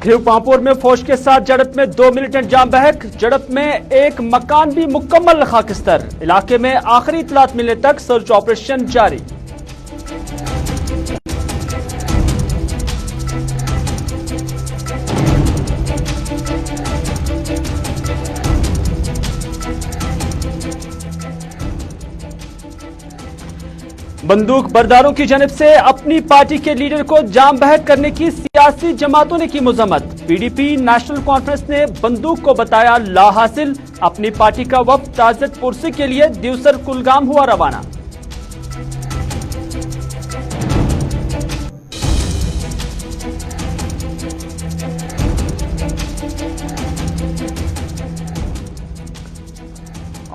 खरीव पांपोर में फौज के साथ झड़प में 2 मिलिटेंट जाम बहक। झड़प में एक मकान भी मुकम्मल खाकिस्तर। इलाके में आखिरी इत्तलात मिलने तक सर्च ऑपरेशन जारी। बंदूक बरदारों की जानिब से अपनी पार्टी के लीडर को जाम बहक करने की सियासी जमातों ने की मजम्मत। पीडीपी नेशनल कॉन्फ्रेंस ने बंदूक को बताया ला हासिल। अपनी पार्टी का वफ्द ताज़त पुरसी के लिए दिवसर कुलगाम हुआ रवाना।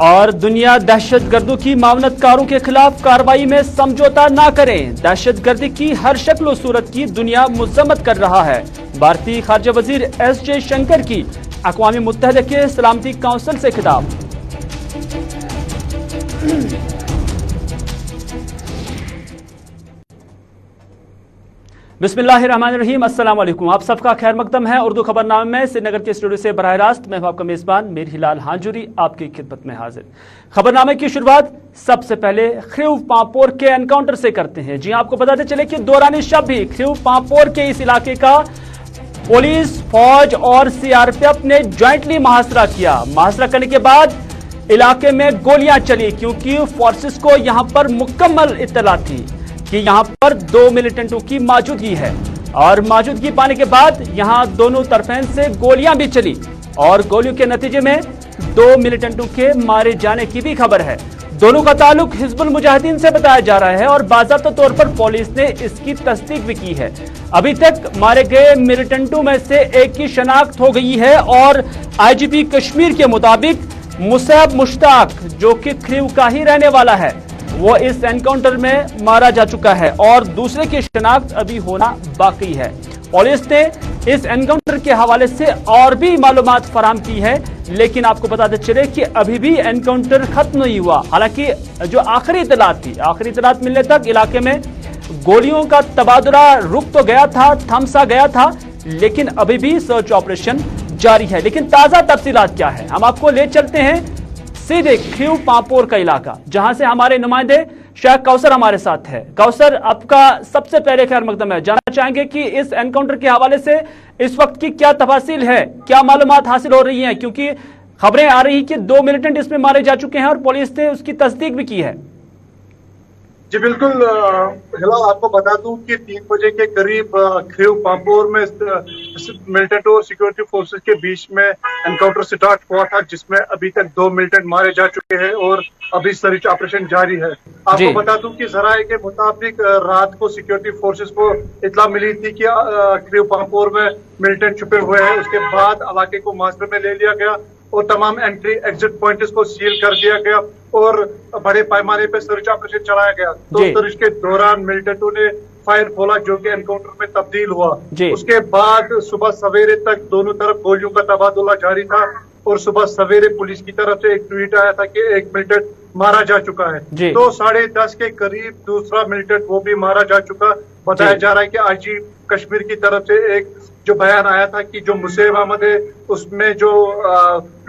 और दुनिया दहशतगर्दों की मावनतकारों के खिलाफ कार्रवाई में समझौता ना करें। दहशतगर्दी की हर शक्ल और सूरत की दुनिया मजम्मत कर रहा है। भारतीय खारजा वजीर एस जयशंकर की अक़वाम मुत्तहिदा के सलामती काउंसिल से खिताब। बिस्मिल्लाहिर्रहमानिर्रहीम, अस्सलाम वालेकुम। आप सबका खैर मकदम है। उर्दू खबरनामे में श्रीनगर के स्टूडियो से बराह रास्त मैं हूं आपका मेजबान मीर हिलाल हांजुरी आपकी खिदमत में हाजिर। खबरनामे की शुरुआत सबसे पहले खरीव पांपोर के एनकाउंटर से करते हैं। जी आपको बताते चले कि दौरान शब भी खरीव पांपोर के इस इलाके का पुलिस, फौज और सीआरपीएफ ने ज्वाइंटली मुहासरा किया। मुहासरा करने के बाद इलाके में गोलियां चली क्योंकि फोर्सेस को यहां पर मुकम्मल इत्तला थी कि यहां पर 2 मिलिटेंटों की मौजूदगी है और मौजूदगी पाने के बाद यहां दोनों तरफें से गोलियां भी चली और गोलियों के नतीजे में 2 मिलिटेंटों के मारे जाने की भी खबर है। दोनों का ताल्लुक हिजबुल मुजाहिदीन से बताया जा रहा है और बाज़ाब्ता तौर पर पुलिस ने इसकी तस्दीक भी की है। अभी तक मारे गए मिलिटेंटों में से एक की शनाख्त हो गई है और आईजीपी कश्मीर के मुताबिक मुसैब मुश्ताक, जो कि खरीव का ही रहने वाला है, वो इस एनकाउंटर में मारा जा चुका है और दूसरे की शनाख्त अभी होना बाकी है। पुलिस ने इस एनकाउंटर के हवाले से और भी मालूमात फराहम की है, लेकिन आपको बताते चले कि अभी भी एनकाउंटर खत्म नहीं हुआ। हालांकि जो आखिरी इत्तलात थी, आखिरी इत्तलात मिलने तक इलाके में गोलियों का तबादला रुक तो गया था, थम सा गया था, लेकिन अभी भी सर्च ऑपरेशन जारी है। लेकिन ताजा तफसीलात क्या है, हम आपको ले चलते हैं सीधे खरीव पांपोर का इलाका, जहां से हमारे नुमाइंदे शेख कौसर हमारे साथ है। कौसर, आपका सबसे पहले खैर मकदम है। जानना चाहेंगे कि इस एनकाउंटर के हवाले से इस वक्त की क्या तफासिल है, क्या मालूमात हासिल हो रही हैं, क्योंकि खबरें आ रही कि 2 मिलिटेंट इसमें मारे जा चुके हैं और पुलिस ने उसकी तस्दीक भी की है। जी बिल्कुल हिलाल, आपको बता दूं कि 3 बजे के करीब खरीव पांपोर में मिलिटेंट और सिक्योरिटी फोर्सेस के बीच में एनकाउंटर स्टार्ट हुआ था, जिसमें अभी तक 2 मिलिटेंट मारे जा चुके हैं और अभी सर्च ऑपरेशन जारी है। आपको बता दूं कि जराये के मुताबिक रात को सिक्योरिटी फोर्सेस को इत्तला मिली थी कि खरीव पांपोर में मिलिटेंट छुपे हुए हैं। उसके बाद इलाके को मुहासरे में ले लिया गया और तमाम एंट्री एग्जिट पॉइंट्स को सील कर दिया गया और बड़े पैमाने पे सर्च ऑपरेशन चलाया गया। तो सर्च के दौरान मिलिटेंटों ने फायर खोला, जो कि एनकाउंटर में तब्दील हुआ। उसके बाद सुबह सवेरे तक दोनों तरफ गोलियों का तबादला जारी था और सुबह सवेरे पुलिस की तरफ से एक ट्वीट आया था कि 1 मिलिटेंट मारा जा चुका है। तो 10:30 के करीब दूसरा मिलिटेंट वो भी मारा जा चुका। बताया जा रहा है कि आईजी कश्मीर की तरफ से एक जो बयान आया था कि जो मुसैब अहमद है, उसमें जो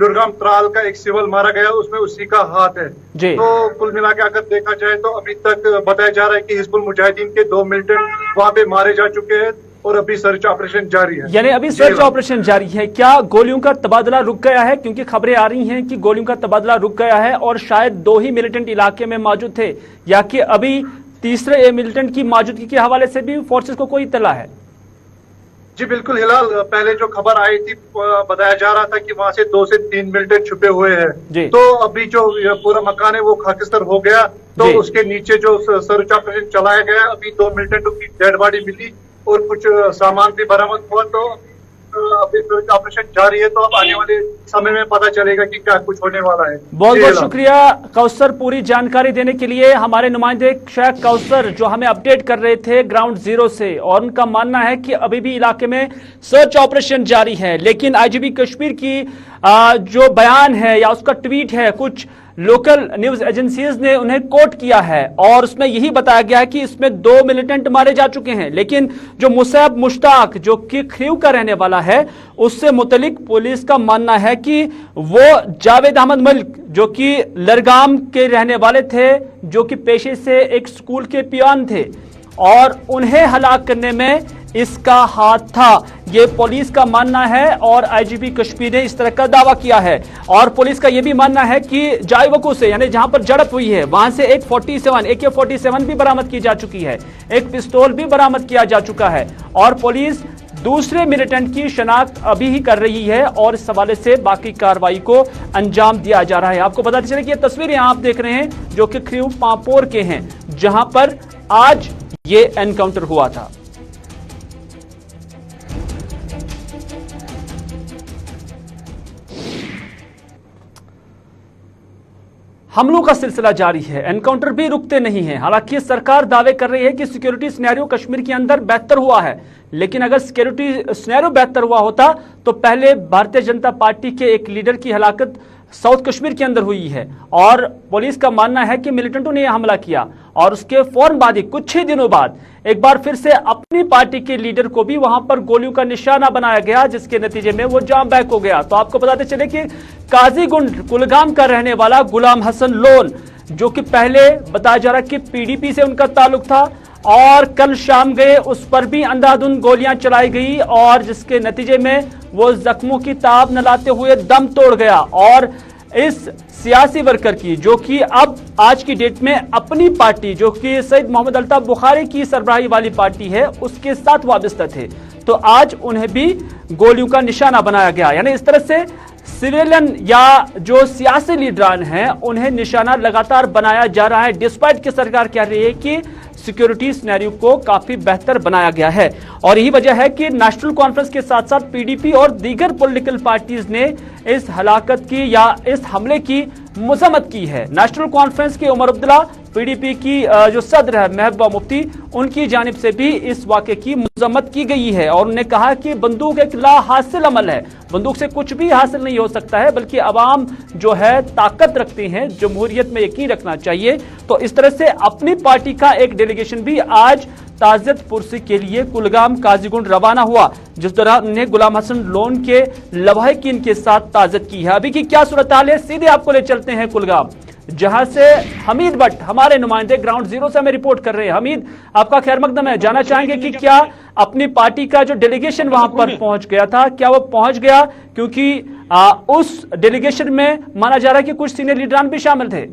लुरगाम त्राल का एक सिविल मारा गया, उसमें उसी का हाथ है। तो कुल मिला के अगर देखा जाए तो अभी तक बताया जा रहा है कि हिजबुल मुजाहिदीन के 2 मिलिटेंट वहां पे मारे जा चुके हैं और अभी सर्च ऑपरेशन जारी है। यानी अभी सर्च ऑपरेशन जारी है। क्या गोलियों का तबादला रुक गया है? क्योंकि खबरें आ रही हैं कि गोलियों का तबादला रुक गया है और शायद 2 ही मिलिटेंट इलाके में मौजूद थे, या कि अभी तीसरे मिलिटेंट की मौजूदगी के हवाले से भी फोर्सेस को कोई इत्तला है? जी बिल्कुल हिलाल, पहले जो खबर आई थी बताया जा रहा था कि वहां से 2 से 3 मिलिटेंट छुपे हुए हैं। तो अभी जो पूरा मकान है वो खाकिस्तर हो गया, तो उसके नीचे जो सर्च ऑपरेशन चलाया गया, अभी 2 मिलिटेंटों की डेड बॉडी मिली और कुछ सामान भी बरामद हुआ। तो अभी सर्च ऑपरेशन जारी है, तो अब आने वाले समय में पता चलेगा कि क्या कुछ होने वाला है। बहुत बहुत शुक्रिया कौसर पूरी जानकारी देने के लिए। हमारे नुमाइंदे शेख कौसर जो हमें अपडेट कर रहे थे ग्राउंड जीरो से, और उनका मानना है कि अभी भी इलाके में सर्च ऑपरेशन जारी है, लेकिन आईजीपी कश्मीर की जो बयान है या उसका ट्वीट है, कुछ लोकल न्यूज एजेंसीज ने उन्हें कोट किया है और उसमें यही बताया गया है कि इसमें 2 मिलिटेंट मारे जा चुके हैं। लेकिन जो मुसैब मुश्ताक जो कि खरीव का रहने वाला है, उससे मुतलिक पुलिस का मानना है कि वो जावेद अहमद मलिक जो कि लरगाम के रहने वाले थे, जो कि पेशे से एक स्कूल के पियान थे और उन्हें हलाक करने में इसका हाथ था, ये पुलिस का मानना है। और आईजीपी कश्मीर ने इस तरह का दावा किया है और पुलिस का यह भी मानना है कि जायवकू से, यानी जहां पर झड़प हुई है, वहां से एक AK-47 भी बरामद की जा चुकी है, एक पिस्तौल भी बरामद किया जा चुका है और पुलिस दूसरे मिलिटेंट की शनाख्त अभी ही कर रही है और इस हवाले से बाकी कार्रवाई को अंजाम दिया जा रहा है। आपको बताते चले कि ये तस्वीरें आप देख रहे हैं जो कि खरीव पांपोर के हैं, जहां पर आज ये एनकाउंटर हुआ था। हमलों का सिलसिला जारी है, एनकाउंटर भी रुकते नहीं हैं। हालांकि सरकार दावे कर रही है कि सिक्योरिटी सिनेरियो कश्मीर के अंदर बेहतर हुआ है, लेकिन अगर सिक्योरिटी सिनेरियो बेहतर हुआ होता तो पहले भारतीय जनता पार्टी के एक लीडर की हलाकत साउथ कश्मीर के अंदर हुई है और पुलिस का मानना है कि मिलिटेंटों ने यह हमला किया और उसके फौरन बाद ही कुछ ही दिनों बाद एक बार फिर से अपनी पार्टी के लीडर को भी वहां पर गोलियों का निशाना बनाया गया, जिसके नतीजे में वो जाम बैक हो गया। तो आपको बताते चले कि काजीगुंड कुलगाम का रहने वाला गुलाम हसन लोन, जो कि पहले बताया जा रहा कि पीडीपी से उनका ताल्लुक था और कल शाम गए उस पर भी अंधाधुंध गोलियां चलाई गई और जिसके नतीजे में वो जख्मों की ताब न लाते हुए दम तोड़ गया। और इस सियासी वर्कर की, जो कि अब आज की डेट में अपनी पार्टी, जो कि सैयद मोहम्मद अल्ताफ बुखारी की सरबराही वाली पार्टी है, उसके साथ वाबस्ता थे, तो आज उन्हें भी गोलियों का निशाना बनाया गया। यानी इस तरह से सिविलियन या जो सियासी लीडरान हैं उन्हें निशाना लगातार बनाया जा रहा है, डिस्पाइट कि सरकार कह रही है कि सिक्योरिटी सिनेरियो को काफी बेहतर बनाया गया है। और यही वजह है कि नेशनल कॉन्फ्रेंस के साथ साथ पीडीपी और दीगर पॉलिटिकल पार्टीज ने इस हलाकत की या इस हमले की मजम्मत की है। नेशनल कॉन्फ्रेंस के उमर अब्दुल्ला, पीडीपी की जो सदर है महबूबा मुफ्ती, उनकी जानिब से भी इस वाक़े की मजम्मत की गई है और उन्होंने कहा कि बंदूक एक ला हासिल अमल है, बंदूक से कुछ भी हासिल नहीं हो सकता है, बल्कि अवाम जो है ताकत रखती हैं, जमहूरियत में यकीन रखना चाहिए। तो इस तरह से अपनी पार्टी का एक डेलीगेशन भी आज ताज़ियत पुरसी के लिए कुलगाम काजीगुंड रवाना हुआ, जिस दौरान उन्हें गुलाम हसन लोन के लवाहिकीन के साथ ताज़ियत की है। अभी की क्या सूरत हाल है, सीधे आपको ले चलते हैं कुलगाम, जहां से हमीद भट्ट हमारे नुमाइंदे ग्राउंड जीरो से हमें रिपोर्ट कर रहे हैं। हमीद, आपका खैर मकदम है, जानना चाहेंगे कि क्या अपनी पार्टी का जो डेलीगेशन वहां पर पहुंच गया था, क्या वो पहुंच गया? क्योंकि उस डेलीगेशन में माना जा रहा है कि कुछ सीनियर लीडरान भी शामिल थे।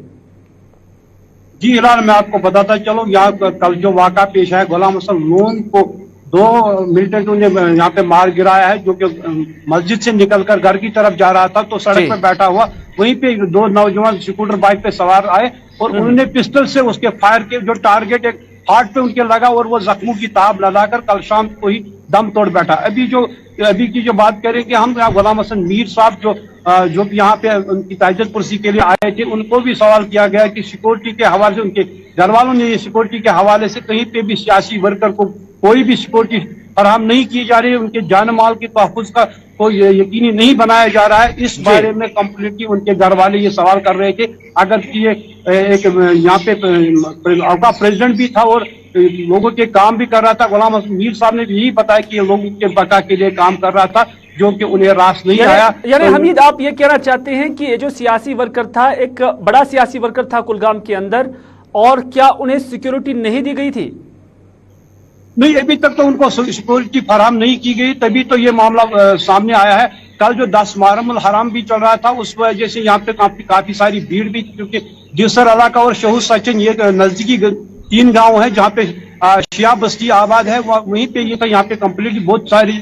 जी हिलाल, मैं आपको बताता चलो, यहाँ कल जो वाक़ा पेश है, गुलाम हसन लोन को 2 मिलिटेंटों ने यहाँ पे मार गिराया है, जो कि मस्जिद से निकलकर घर की तरफ जा रहा था, तो सड़क पर बैठा हुआ वहीं पे 2 नौजवान स्कूटर बाइक पे सवार आए और उन्होंने पिस्टल से उसके फायर के जो टारगेट एक हार्ट पे उनके लगा और वो जख्मों की ताब लगाकर कल शाम को ही दम तोड़ बैठा। अभी की जो बात करें कि हम गुलाम हसन मीर साहब जो यहाँ पे उनकी ताज़ियत पुरसी के लिए आए थे, उनको भी सवाल किया गया कि सिक्योरिटी के हवाले से, उनके घर वालों ने ये सिक्योरिटी के हवाले से कहीं पे भी सियासी वर्कर को कोई भी सिक्योरिटी फराहम नहीं की जा रही है, उनके जान माल के तहफ़्फ़ुज़ का कोई यकीनी नहीं बनाया जा रहा है। इस बारे में कंप्लीटली उनके घर वाले ये सवाल कर रहे थे। अगर ये एक यहाँ पे आपका प्रेसिडेंट भी था और लोगों के काम भी कर रहा था, गुलाम हसन मीर साहब ने भी यही बताया कि लोगों के बका के लिए काम कर रहा था, जो कि उन्हें रास नहीं आया। यानी हमीद, आप ये कहना चाहते हैं कि ये जो सियासी वर्कर था, एक बड़ा सियासी वर्कर था कुलगाम के अंदर, और क्या उन्हें सिक्योरिटी नहीं दी गई थी? नहीं, अभी तक तो उनको सिक्योरिटी फराहम नहीं की गई, तभी तो ये मामला सामने आया है। कल जो 10 मुहर्रम हराम भी चल रहा था, उस वजह से यहाँ पे काफी सारी भीड़ भी, क्योंकि दिवसर इलाका और शहूद सचिन ये नजदीकी 3 गांव है जहाँ पे शिया बस्ती आबाद है, वहीं पे ये था। यहाँ पे कम्प्लीटली बहुत सारी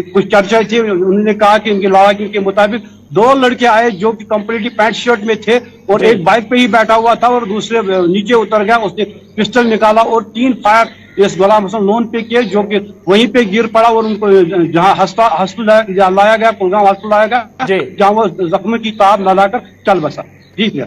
कुछ चर्चाएं थी। उन्होंने कहा कि इनके लवाकिन के मुताबिक 2 लड़के आए जो कि कम्प्लीटली पैंट शर्ट में थे और एक बाइक पे ही बैठा हुआ था और दूसरे नीचे उतर गया, उसने पिस्टल निकाला और 3 फायर इस गुलाम हसन लोन पे किए, जो कि वहीं पे गिर पड़ा और उनको जहाँ हॉस्पिटल लाया गया, कुलगाम हॉस्पिटल लाया गया, जहाँ वो जख्म की ताब न लाकर चल बसा। जी भैया,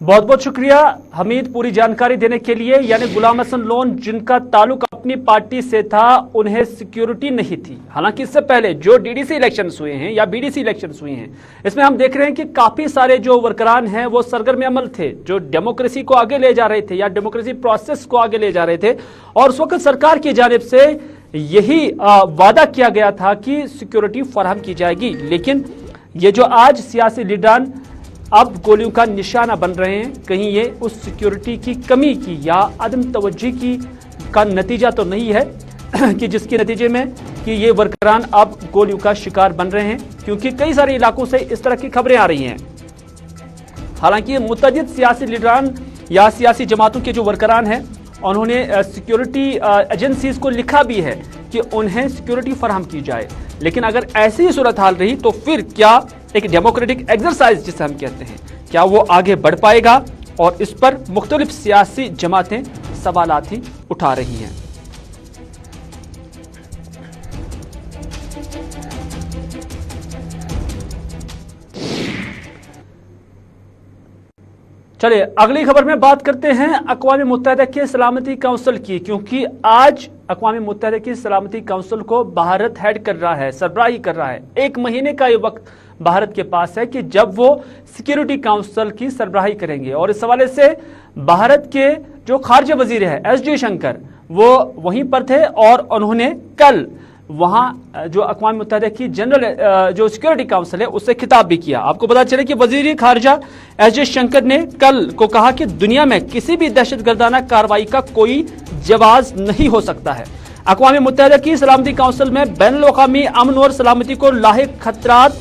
बहुत बहुत शुक्रिया हमीद पूरी जानकारी देने के लिए। यानी गुलाम हसन लोन जिनका ताल्लुक अपनी पार्टी से था, उन्हें सिक्योरिटी नहीं थी। हालांकि इससे पहले जो डीडीसी इलेक्शंस हुए हैं या बीडीसी इलेक्शंस हुए हैं, इसमें हम देख रहे हैं कि काफी सारे जो वर्करान हैं वो सरगर्म अमल थे, जो डेमोक्रेसी को आगे ले जा रहे थे या डेमोक्रेसी प्रोसेस को आगे ले जा रहे थे। और उस वक्त सरकार की जानिब से यही वादा किया गया था कि सिक्योरिटी फराहम की जाएगी। लेकिन ये जो आज सियासी लीडरान अब गोलियों का निशाना बन रहे हैं, कहीं ये उस सिक्योरिटी की कमी की या अदम तवज्जो की का नतीजा तो नहीं है कि जिसके नतीजे में कि ये वर्करान अब गोलियों का शिकार बन रहे हैं, क्योंकि कई सारे इलाकों से इस तरह की खबरें आ रही हैं। हालांकि मुतअद्दिद सियासी लीडरान या सियासी जमातों के जो वर्करान हैं, उन्होंने सिक्योरिटी एजेंसीज को लिखा भी है कि उन्हें सिक्योरिटी फराहम की जाए। लेकिन अगर ऐसी सूरत हाल रही तो फिर क्या एक डेमोक्रेटिक एक्सरसाइज जिसे हम कहते हैं, क्या वो आगे बढ़ पाएगा? और इस पर मुख्तलिफ सियासी जमातें सवालात ही उठा रही हैं। चलिए अगली खबर में बात करते हैं अक़वाम मुत्तहिदा के सलामती काउंसिल की, क्योंकि आज अक़वाम मुत्तहिदा की सलामती काउंसिल को भारत हेड कर रहा है, सरबराही कर रहा है। 1 महीने का ये वक्त भारत के पास है कि जब वो सिक्योरिटी काउंसिल की सरबराही करेंगे। और इस हवाले से भारत के जो खारजा वजीर है एस जयशंकर, वो वहीं पर थे और उन्होंने कल वहां जो अक़वाम मुत्तहिदा की जनरल जो सिक्योरिटी काउंसिल है उससे खिताब भी किया। आपको पता चले कि वजीर खारजा एस जयशंकर ने कल को कहा कि दुनिया में किसी भी दहशतगर्दाना कार्रवाई का कोई जवाज नहीं हो सकता है। अक़वाम मुत्तहिदा की सलामती काउंसिल में बैनुल-अक़वामी अमन और सलामती को लाहिक खतरात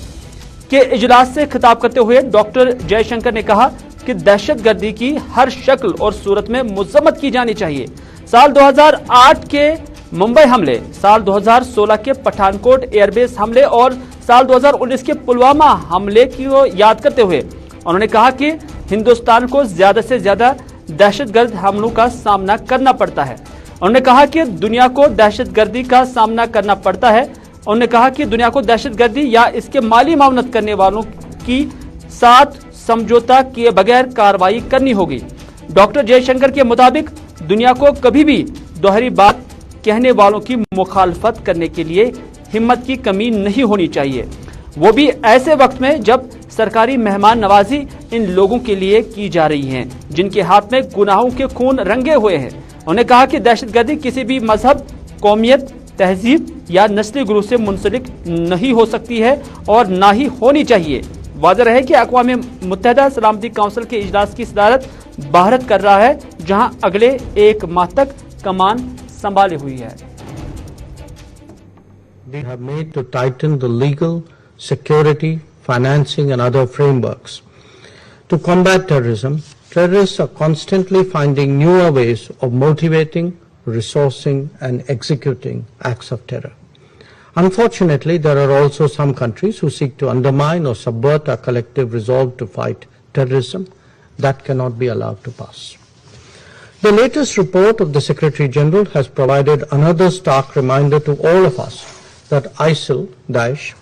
के इजलास से खिताब करते हुए डॉक्टर जयशंकर ने कहा कि दहशतगर्दी की हर शक्ल और सूरत में मज़म्मत की जानी चाहिए। साल 2008 के मुंबई हमले, साल 2016 के पठानकोट एयरबेस हमले और साल 2019 के पुलवामा हमले की याद करते हुए उन्होंने कहा कि हिंदुस्तान को ज्यादा से ज्यादा दहशतगर्द हमलों का सामना करना पड़ता है। उन्होंने कहा कि दुनिया को दहशतगर्दी का सामना करना पड़ता है। उन्होंने कहा कि दुनिया को दहशतगर्दी या इसके माली मावनत करने वालों की साथ समझौता किए बगैर कार्रवाई करनी होगी। डॉक्टर जयशंकर के मुताबिक दुनिया को कभी भी दोहरी बात कहने वालों की मुखालफत करने के लिए हिम्मत की कमी नहीं होनी चाहिए, वो भी ऐसे वक्त में जब सरकारी मेहमान नवाजी इन लोगों के लिए की जा रही है जिनके हाथ में गुनाहों के खून रंगे हुए हैं। उन्होंने कहा कि दहशतगर्दी किसी भी मजहब, कौमियत, तहजीब या नस्ली ग्रुप से मुंसलिक नहीं हो सकती है और ना ही होनी चाहिए। वाज़ेह है कि अक़वाम मुत्तहिदा सलामती काउंसिल के इजलास की सदारत भारत कर रहा है, जहां अगले 1 माह तक कमान संभाली हुई है। We have made to tighten the legal, security, financing and other frameworks. To combat terrorism, terrorists are constantly finding newer ways of motivating, resourcing and executing acts of terror. Unfortunately, there are also some countries who seek to undermine or subvert our collective resolve to fight terrorism. That cannot be allowed to pass. The latest report of the Secretary General has provided another stark reminder to all of us that ISIL, Daesh,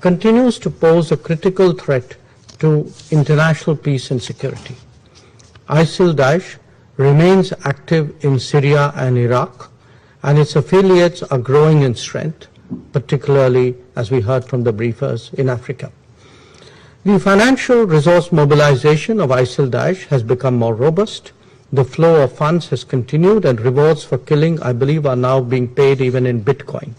continues to pose a critical threat to international peace and security. ISIL, Daesh remains active in Syria and Iraq, and its affiliates are growing in strength, particularly, as we heard from the briefers, in Africa. The financial resource mobilization of ISIL, Daesh has become more robust. The flow of funds has continued, and rewards for killing, I believe, are now being paid even in Bitcoin.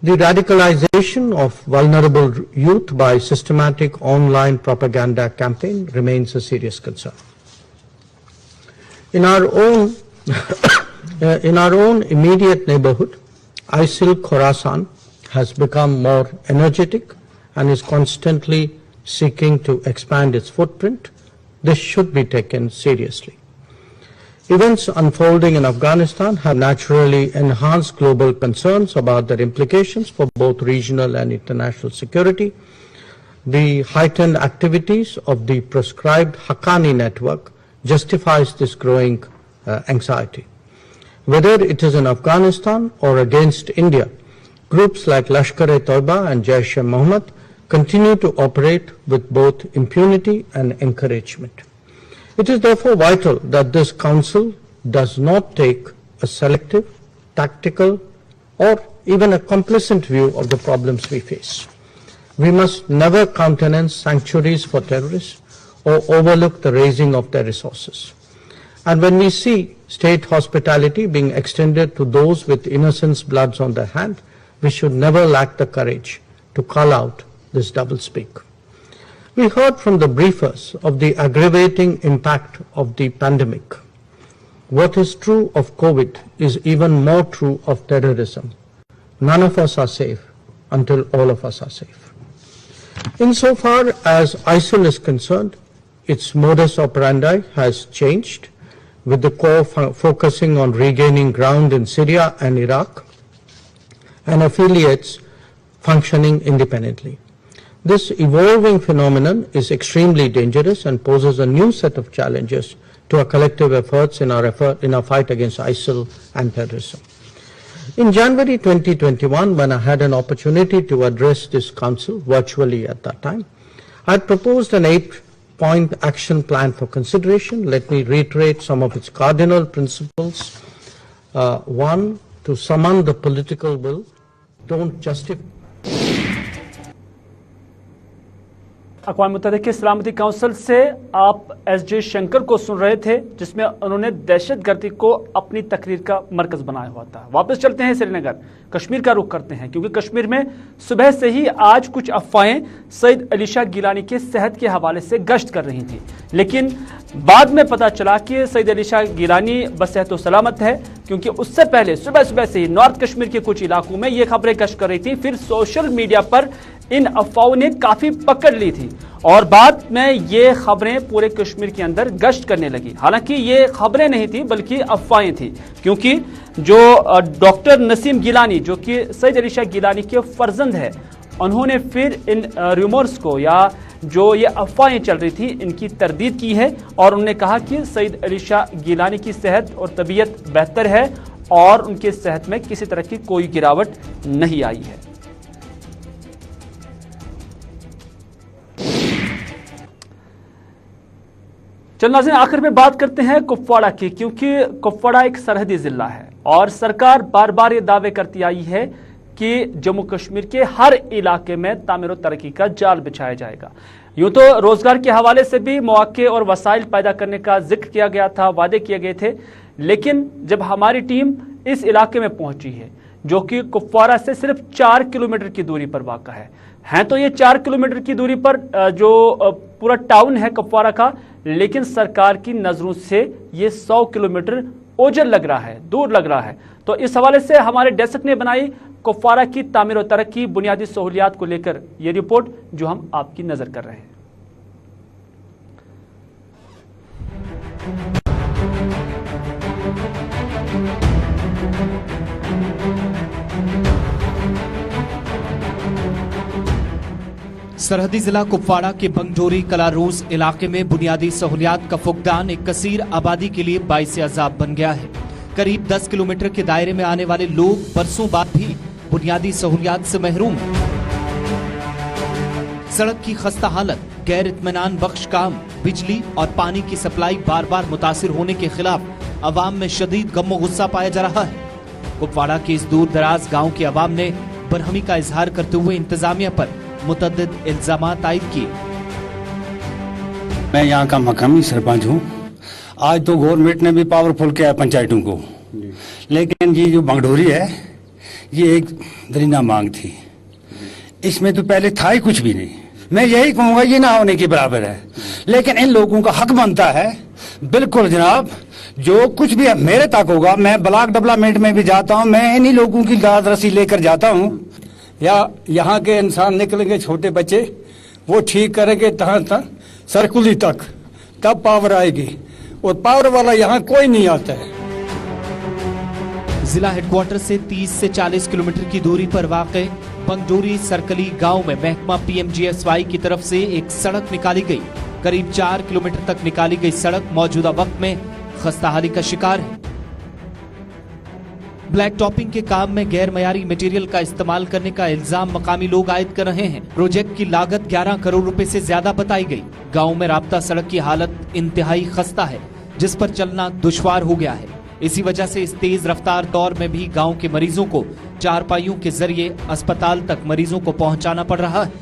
The radicalization of vulnerable youth by systematic online propaganda campaign remains a serious concern. In our own immediate neighborhood, ISIL Khorasan has become more energetic and is constantly seeking to expand its footprint. This should be taken seriously. Events unfolding in Afghanistan have naturally enhanced global concerns about their implications for both regional and international security. The heightened activities of the proscribed Haqqani network justifies this growing anxiety. Whether it is in Afghanistan or against India, groups like Lashkar-e-Toiba and Jaish-e-Mohammed continue to operate with both impunity and encouragement. It is therefore vital that this Council does not take a selective, tactical, or even a complacent view of the problems we face. We must never countenance sanctuaries for terrorists or overlook the raising of their resources. And when we see state hospitality being extended to those with innocents' bloods on their hand, we should never lack the courage to call out this doublespeak. We heard from the briefers of the aggravating impact of the pandemic. What is true of COVID is even more true of terrorism. None of us are safe until all of us are safe. Insofar as ISIL is concerned, its modus operandi has changed, with the core focusing on regaining ground in Syria and Iraq, and affiliates functioning independently. This evolving phenomenon is extremely dangerous and poses a new set of challenges to our collective efforts in our fight against ISIL and terrorism. In January 2021, when I had an opportunity to address this council virtually at that time, I had proposed an 8-point action plan for consideration. Let me reiterate some of its cardinal principles. One, to summon the political will. Don't justify. अक़वाम मुत्तहिदा के सलामती council से आप SJ. Shankar को सुन रहे थे, जिसमें उन्होंने दहशतगर्दी को अपनी तकरीर का मरकज बनाया हुआ था। वापस चलते हैं श्रीनगर, कश्मीर का रुख करते हैं, क्योंकि कश्मीर में सुबह से ही आज कुछ अफवाहें सईद अली शाह गिलानी के सेहत के हवाले से गश्त कर रही थी, लेकिन बाद में पता चला कि सईद अली शाह गिलानी बसेहत व सलामत है, क्योंकि उससे पहले सुबह सुबह से ही नॉर्थ कश्मीर के कुछ इलाकों में ये खबरें गश्त कर रही थी। फिर सोशल मीडिया पर इन अफवाहों ने काफी पकड़ ली थी और बाद में ये खबरें पूरे कश्मीर के अंदर गश्त करने लगी। हालांकि ये खबरें नहीं थी बल्कि अफवाहें थी, क्योंकि जो डॉक्टर नसीम गिलानी, जो कि सईद अली शाह गिलानी के फर्जंद है, उन्होंने फिर इन रूमर्स को, या जो ये अफवाहें चल रही थी, इनकी तरदीद की है और उन्होंने कहा कि सईद अली शाह गिलानी की सेहत और तबीयत बेहतर है और उनके सेहत में किसी तरह की कोई गिरावट नहीं आई है। चल नाज़रीन, आखिर में बात करते हैं कुपवाड़ा की, क्योंकि कुपवाड़ा एक सरहदी जिला है और सरकार बार बार ये दावे करती आई है कि जम्मू कश्मीर के हर इलाके में तामीर और तरक्की का जाल बिछाया जाएगा। यूं तो रोजगार के हवाले से भी मौके और वसाइल पैदा करने का जिक्र किया गया था, वादे किए गए थे, लेकिन जब हमारी टीम इस इलाके में पहुंची है, जो कि कुपवाड़ा से सिर्फ 4 किलोमीटर की दूरी पर वाक़ा है तो ये 4 किलोमीटर की दूरी पर जो पूरा टाउन है कुपवाड़ा का, लेकिन सरकार की नजरों से ये 100 किलोमीटर ओझल लग रहा है, दूर लग रहा है। तो इस हवाले से हमारे डेस्क ने बनाई कुपवाड़ा की तामीर और तरक्की, बुनियादी सहूलियात को लेकर ये रिपोर्ट, जो हम आपकी नजर कर रहे हैं। सरहदी जिला कुपवाड़ा के बंगडोरी कलारूस इलाके में बुनियादी सहूलियात का फुकदान एक कसीर आबादी के लिए बाइस अजाब बन गया है। करीब 10 किलोमीटर के दायरे में आने वाले लोग बरसों बाद भी बुनियादी सहूलियात से महरूम हैं। सड़क की खस्ता हालत, गैर इत्मीनान बख्श काम, बिजली और पानी की सप्लाई बार बार मुतासिर होने के खिलाफ अवाम में शदीद गम गुस्सा पाया जा रहा है। कुपवाड़ा के इस दूर दराज गाँव की अवाम ने बरहमी का इजहार करते हुए इंतजामिया पर मुतअद्दिद इल्जामात आयद किए। मैं यहाँ का मकामी सरपंच हूँ। आज तो गवर्नमेंट ने भी पावरफुल किया है पंचायतों को, लेकिन ये जो बंगडोरी है ये एक दरिंदा मांग थी, इसमें तो पहले था ही कुछ भी नहीं। मैं यही कहूँगा ये ना होने के बराबर है, लेकिन इन लोगों का हक बनता है। बिल्कुल जनाब, जो कुछ भी मेरे तक होगा, मैं ब्लॉक डेवलपमेंट में भी जाता हूँ, मैं इन्हीं लोगों की दाद रसी लेकर जाता हूँ। या यहाँ के इंसान निकलेंगे, छोटे बच्चे, वो ठीक करेंगे तहाँ सरकुली तक, तब पावर आएगी, और पावर वाला यहाँ कोई नहीं आता है। जिला हेडक्वार्टर से 30 से 40 किलोमीटर की दूरी पर वाक़े बंगडोरी सरकली गांव में महकमा PMGSY की तरफ से एक सड़क निकाली गई। करीब 4 किलोमीटर तक निकाली गई सड़क मौजूदा वक्त में खस्ताहाली का शिकार है। ब्लैक टॉपिंग के काम में गैर मयारी मटेरियल का इस्तेमाल करने का इल्जाम मकामी लोग आयद कर रहे हैं। प्रोजेक्ट की लागत 11 करोड़ रुपए से ज्यादा बताई गई। गांव में राब्ता सड़क की हालत इंतहाई खस्ता है, जिस पर चलना दुश्वार हो गया है। इसी वजह से इस तेज रफ्तार दौर में भी गांव के मरीजों को चारपाइयों के जरिए अस्पताल तक मरीजों को पहुंचाना पड़ रहा है।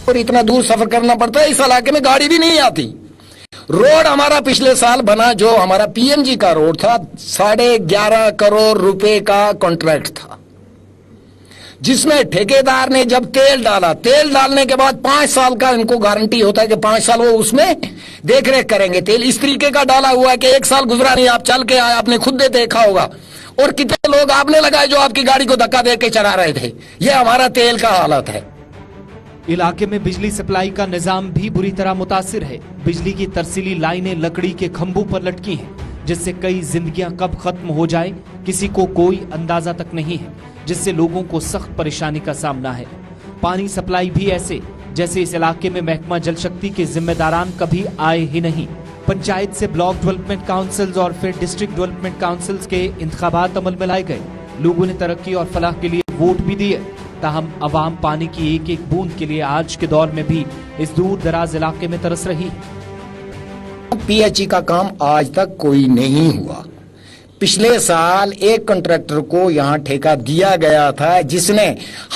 और इतना दूर सफर करना पड़ता है, इस इलाके में गाड़ी भी नहीं आती। रोड हमारा पिछले साल बना, जो हमारा पीएमजी का रोड था, 11.5 करोड़ रुपए का कॉन्ट्रैक्ट था, जिसमें ठेकेदार ने जब तेल डाला, तेल डालने के बाद 5 साल का इनको गारंटी होता है कि 5 साल वो उसमें देख रेख करेंगे। तेल इस तरीके का डाला हुआ है कि 1 साल गुजरा नहीं, आप चल के आए, आपने खुद देखा होगा। और कितने लोग आपने लगाए जो आपकी गाड़ी को धक्का दे के चला रहे थे। ये हमारा तेल का हालत है। इलाके में बिजली सप्लाई का निजाम भी बुरी तरह मुतासिर है। बिजली की तरसीली लाइनें लकड़ी के खंभों पर लटकी हैं, जिससे कई जिंदगियां कब खत्म हो जाए किसी को कोई अंदाजा तक नहीं है, जिससे लोगों को सख्त परेशानी का सामना है। पानी सप्लाई भी ऐसे जैसे इस इलाके में महकमा जल शक्ति के जिम्मेदारान कभी आए ही नहीं। पंचायत से ब्लॉक डेवलपमेंट काउंसिल्स और फिर डिस्ट्रिक्ट डेवलपमेंट काउंसिल्स के इंतखाबात अमल में लाए गए। लोगों ने तरक्की और फलाह के लिए वोट भी दिए, ताहम अवाम पानी की एक एक बूंद के लिए आज के दौर में भी इस दूर दराज इलाके में तरस रही है। पीएचई का काम आज तक कोई नहीं हुआ। पिछले साल एक कॉन्ट्रैक्टर को यहां ठेका दिया गया था, जिसने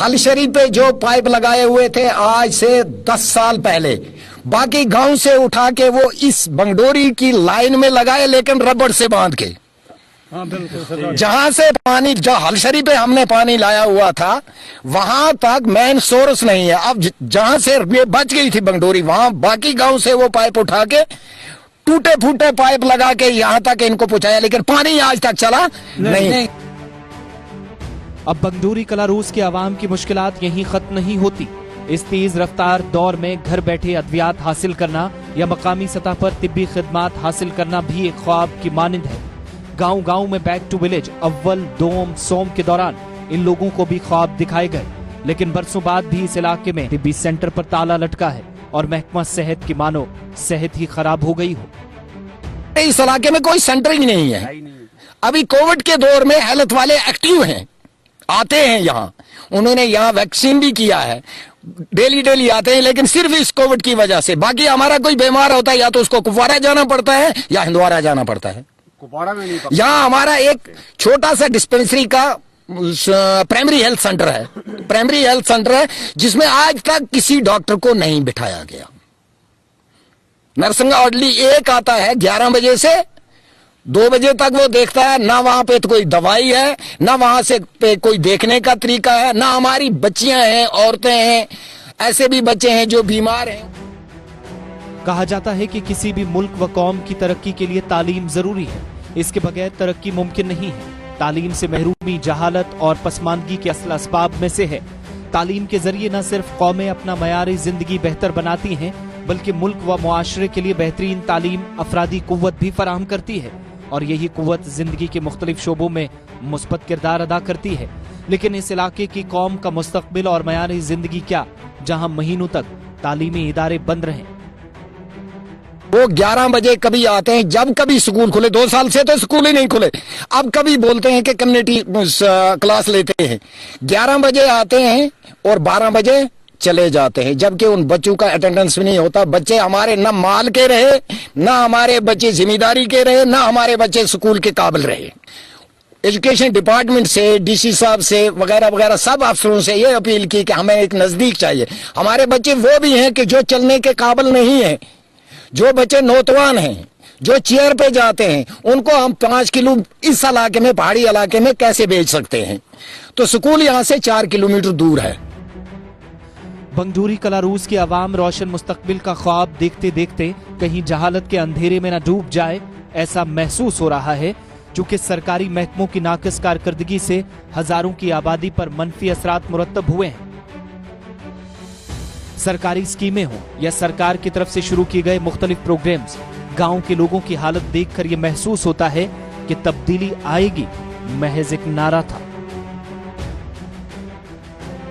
हलशरी पे जो पाइप लगाए हुए थे आज से 10 साल पहले, बाकी गांव से उठा के वो इस बंगडोरी की लाइन में लगाए, लेकिन रबड़ से बांध के। जहां से पानी, जो हलशरी पे हमने पानी लाया हुआ था, वहां तक मेन सोर्स नहीं है। अब जहां से ये बच गई थी बंगडोरी, वहां बाकी गांव से वो पाइप उठा के टूटे फूटे पाइप लगा के यहां तक इनको पहुंचाया, लेकिन पानी आज तक चला नहीं। अब बंगडोरी कलारूस के अवाम की मुश्किलात यहीं खत्म नहीं होती। इस तेज रफ्तार दौर में घर बैठे अद्वियात हासिल करना या मकामी सतह पर तिब्बी खिदमात हासिल करना भी एक ख्वाब की मानिंद है। गांव गांव में बैक टू विलेज अव्वल, दोम, सोम के दौरान इन लोगों को भी ख्वाब दिखाए गए, लेकिन बरसों बाद भी इस इलाके में तिब्बी सेंटर पर ताला लटका है और महकमा सेहत की मानो सेहत ही खराब हो गई हो। इस इलाके में कोई सेंटर ही नहीं है। अभी कोविड के दौर में हेल्थ वाले एक्टिव हैं, आते हैं यहाँ, उन्होंने यहाँ वैक्सीन भी किया है, डेली आते हैं, लेकिन सिर्फ इस कोविड की वजह से। बाकी हमारा कोई बीमार होता है या तो उसको कुपवाड़ा जाना पड़ता है या हिंदवाड़ा जाना पड़ता है। यहाँ हमारा एक छोटा सा डिस्पेंसरी का प्राइमरी हेल्थ सेंटर है, जिसमें आज तक किसी डॉक्टर को नहीं बिठाया गया। नरसिंगा ऑर्डली एक आता है 11 बजे से 2 बजे तक, वो देखता है, ना वहां पे तो कोई दवाई है, ना वहां से पे कोई देखने का तरीका है, ना हमारी बच्चियां हैं, औरतें हैं, ऐसे भी बच्चे हैं जो बीमार हैं। कहा जाता है कि किसी भी मुल्क व कौम की तरक्की के लिए तालीम जरूरी है, इसके बगैर तरक्की मुमकिन नहीं है। तालीम से महरूमी जहालत और पसमानदगी के असल असबाब में से है। तालीम के जरिए न सिर्फ कौमें अपना मयारी जिंदगी बेहतर बनाती हैं, बल्कि मुल्क व मुआशरे के लिए बेहतरीन तालीम अफरादी कुव्वत भी फराहम करती है, और यही कुव्वत जिंदगी के मुख्तलिफ शोबों में मुस्बत किरदार अदा करती है। लेकिन इस इलाके की कौम का मुस्तकबिल और मयारी जिंदगी क्या, जहां महीनों तक तालीमी इदारे बंद रहे। वो 11 बजे कभी आते हैं, जब कभी स्कूल खुले, 2 साल से तो स्कूल ही नहीं खुले, अब कभी बोलते हैं कि कम्युनिटी क्लास लेते हैं। 11 बजे आते हैं और 12 बजे चले जाते हैं, जबकि उन बच्चों का अटेंडेंस भी नहीं होता। बच्चे हमारे न माल के रहे, ना हमारे बच्चे जिम्मेदारी के रहे, ना हमारे बच्चे स्कूल के काबिल रहे। एजुकेशन डिपार्टमेंट से, डीसी साहब से, वगैरह वगैरह सब अफसरों से ये अपील की कि हमें एक नजदीक चाहिए। हमारे बच्चे वो भी हैं कि जो चलने के काबिल नहीं है, जो बच्चे नौजवान हैं, जो चेयर पे जाते हैं, उनको हम 5 किलो इस इलाके में, पहाड़ी इलाके में कैसे भेज सकते हैं? तो स्कूल यहाँ से 4 किलोमीटर दूर है। बंगडोरी कलारूस की आवाम रोशन मुस्तकबिल का ख्वाब देखते देखते कहीं जहालत के अंधेरे में न डूब जाए, ऐसा महसूस हो रहा है, चूंकि सरकारी महकमों की नाकिस कारकर्दगी से हजारों की आबादी पर मनफी असरात मुरतब हुए हैं। सरकारी स्कीमें हों या सरकार की तरफ से शुरू किए गए मुख्तलिफ प्रोग्राम्स, गांव के लोगों की हालत देखकर यह महसूस होता है कि तब्दीली आएगी महज एक नारा था।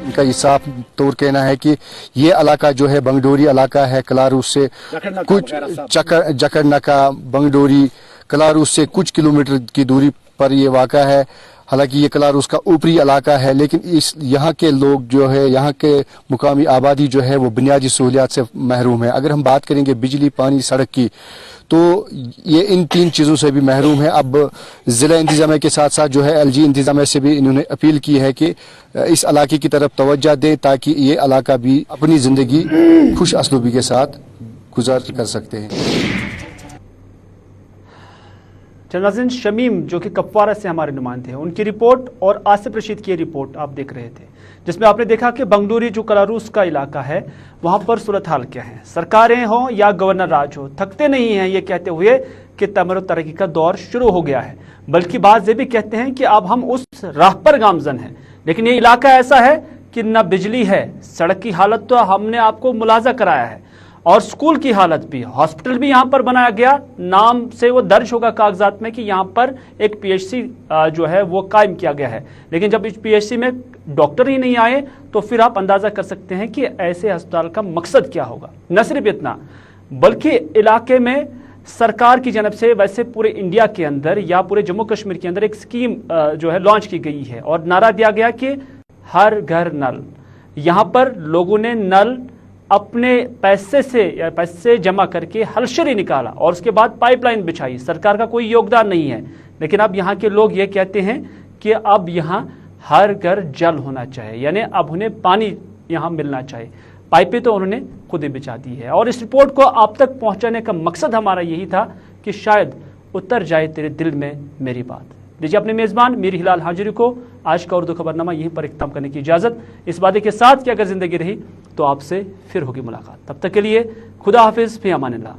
इनका ये साफ तौर कहना है कि ये इलाका जो है बंगडोरी इलाका है, कलारूस से कुछ जकड़ नका बंगडोरी कलारूस से कुछ किलोमीटर की दूरी पर ये वाक़ा है। हालांकि ये कलारूस का ऊपरी इलाका है, लेकिन यहाँ के लोग जो है, यहाँ के मुकामी आबादी जो है वो बुनियादी सहूलियात से महरूम है। अगर हम बात करेंगे बिजली, पानी, सड़क की, तो ये इन 3 चीज़ों से भी महरूम है। अब ज़िला इंतज़ामिया के साथ साथ जो है LG इंतज़ामिया से भी इन्होंने अपील की है कि इस इलाके की तरफ तवज्जो दें ताकि ये इलाका भी अपनी ज़िंदगी खुश असलूबी के साथ गुजार कर सकते हैं। नाज़रीन, शमीम जो कि कपवारा से हमारे नुमाइंदे हैं, उनकी रिपोर्ट और आसिफ रशीद की रिपोर्ट आप देख रहे थे, जिसमें आपने देखा कि बंगडोरी जो कलारूस का इलाका है वहां पर सूरत हाल क्या है। सरकारें हों या गवर्नर राज हो, थकते नहीं हैं ये कहते हुए कि तमर तरक्की का दौर शुरू हो गया है, बल्कि बात ये भी कहते हैं कि अब हम उस राह पर गामजन हैं। लेकिन ये इलाका ऐसा है कि न बिजली है, सड़क की हालत तो हमने आपको मुलाजा कराया है, और स्कूल की हालत भी, हॉस्पिटल भी यहाँ पर बनाया गया, नाम से वो दर्ज होगा कागजात में कि यहाँ पर एक PHC जो है वो कायम किया गया है। लेकिन जब इस PHC में डॉक्टर ही नहीं आए तो फिर आप अंदाजा कर सकते हैं कि ऐसे अस्पताल का मकसद क्या होगा। न सिर्फ इतना, बल्कि इलाके में सरकार की जानब से, वैसे पूरे इंडिया के अंदर या पूरे जम्मू कश्मीर के अंदर एक स्कीम जो है लॉन्च की गई है, और नारा दिया गया कि हर घर नल। यहाँ पर लोगों ने नल अपने पैसे से या पैसे जमा करके हलशरी निकाला और उसके बाद पाइपलाइन बिछाई। सरकार का कोई योगदान नहीं है, लेकिन अब यहाँ के लोग ये कहते हैं कि अब यहाँ हर घर जल होना चाहिए, यानी अब उन्हें पानी यहाँ मिलना चाहिए। पाइपें तो उन्होंने खुद ही बिछा दी है। और इस रिपोर्ट को आप तक पहुँचाने का मकसद हमारा यही था कि शायद उतर जाए तेरे दिल में मेरी बात। दीजिए अपने मेज़बान मीर हिलाल हाजिरी को आज का उर्दू खबरनामा यहीं पर इख्तिताम करने की इजाज़त, इस वादे के साथ कि अगर ज़िंदगी रही तो आपसे फिर होगी मुलाकात। तब तक के लिए खुदा हाफिज़, फ़ी अमानिल्लाह।